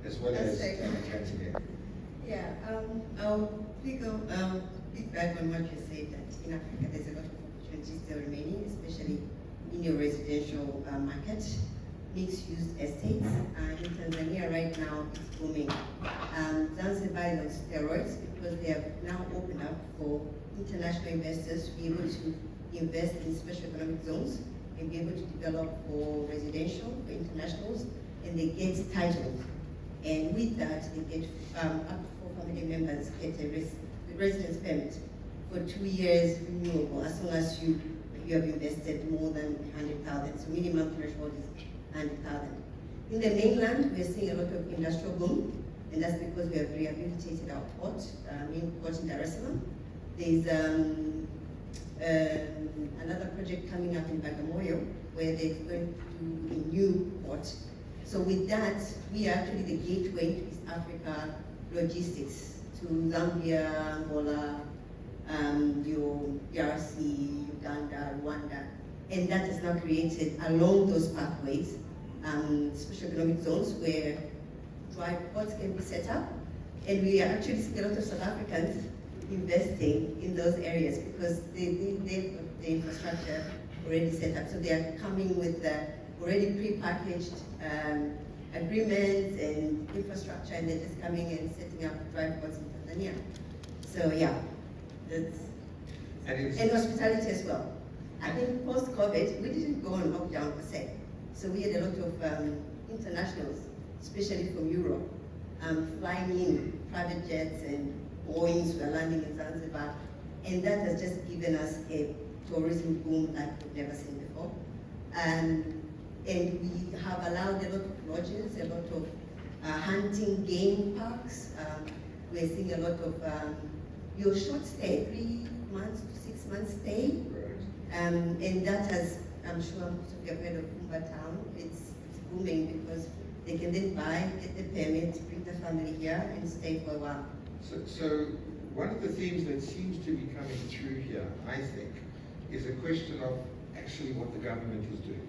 as well as Tanzania. Yeah, I'll pick back on what you said, that in Africa there's a lot of opportunities still remaining, especially in your residential market. Mixed-use estates. In Tanzania right now, it's booming. Zanzibar is on steroids because they have now opened up for international investors to be able to invest in special economic zones and be able to develop for residential, for internationals, and they get titles. And with that, they get up to 4 family members get a residence permit for 2 years renewable as long as you have invested more than 100,000. So minimum threshold is 100,000. In the mainland, we're seeing a lot of industrial boom, and that's because we have rehabilitated our port, main port in Dar es Salaam. There's another project coming up in Bagamoyo where they're going to do a new port. So with that, we are actually the gateway to East Africa logistics to Zambia, Angola, your DRC, Uganda, Rwanda, and that is now created along those pathways, special economic zones where dry ports can be set up, and we are actually seeing a lot of South Africans investing in those areas because they've got the infrastructure already set up, so they are coming with the already pre-packaged agreements and infrastructure, and they're just coming and setting up dry ports in Tanzania. So yeah, that's, and hospitality as well. I think post-COVID, we didn't go on lockdown per se. So we had a lot of internationals, especially from Europe, flying in private jets and Boeings were landing in Zanzibar. And that has just given us a tourism boom that we've never seen before. And we have allowed a lot of lodges, a lot of hunting game parks. We're seeing a lot of your short stay, 3 months to 6 months stay. And that has, I'm sure most of you have heard of Kumba Town. It's booming because they can then buy, get the permit, bring the family here and stay for a while. So one of the themes that seems to be coming through here, I think, is a question of actually what the government is doing.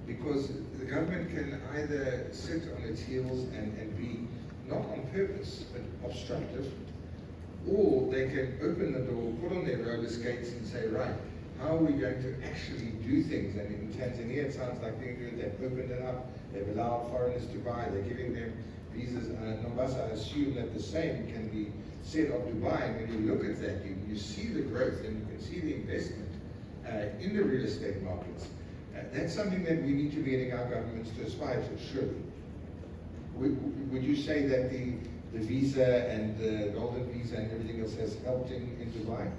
Because the government can either sit on its heels and be, not on purpose, but obstructive, or they can open the door, put on their roller skates and say, right, how are we going to actually do things? And in Tanzania, it sounds like they've opened it up, they've allowed foreigners to buy, they're giving them visas. Nombasa, I assume that the same can be said of Dubai. And when you look at that, you see the growth and you can see the investment in the real estate markets. That's something that we need to be getting our governments to aspire to, surely. Would you say that the visa and the golden visa and everything else has helped in Dubai?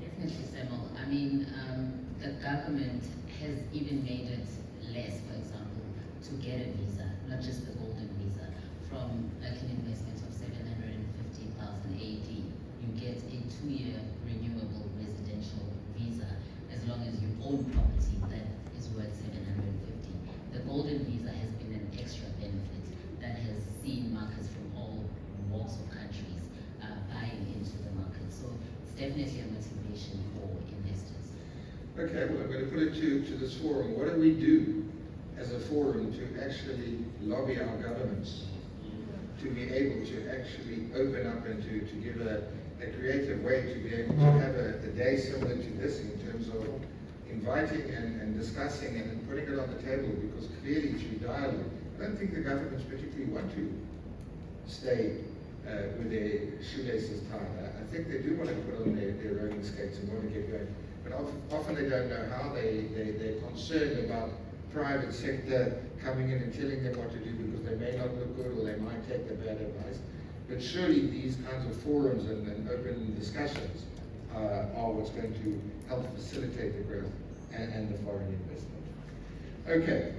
Definitely, Samuel. I mean, the government has even made it less, for example, to get a visa, not just the golden visa. From like an investment of 750,000 AD, you get a 2-year renewable residential visa as long as you own property that is worth 750. The golden visa has been an extra benefit that has seen markets from all walks of countries buying into the market. So it's definitely a motivation for investors. Okay, well, I'm going to put it to this forum. What do we do as a forum to actually lobby our governments to be able to actually open up and to give a creative way to be able to have a day similar to this in terms of inviting and discussing and putting it on the table, because clearly through dialogue, I don't think the governments particularly want to stay with their shoelaces tied. I think they do want to put on their rolling skates and want to get going. But often they don't know how. They're concerned about private sector coming in and telling them what to do because they may not look good or they might take the bad advice. But surely these kinds of forums and open discussions are what's going to help facilitate the growth and the foreign investment. Okay.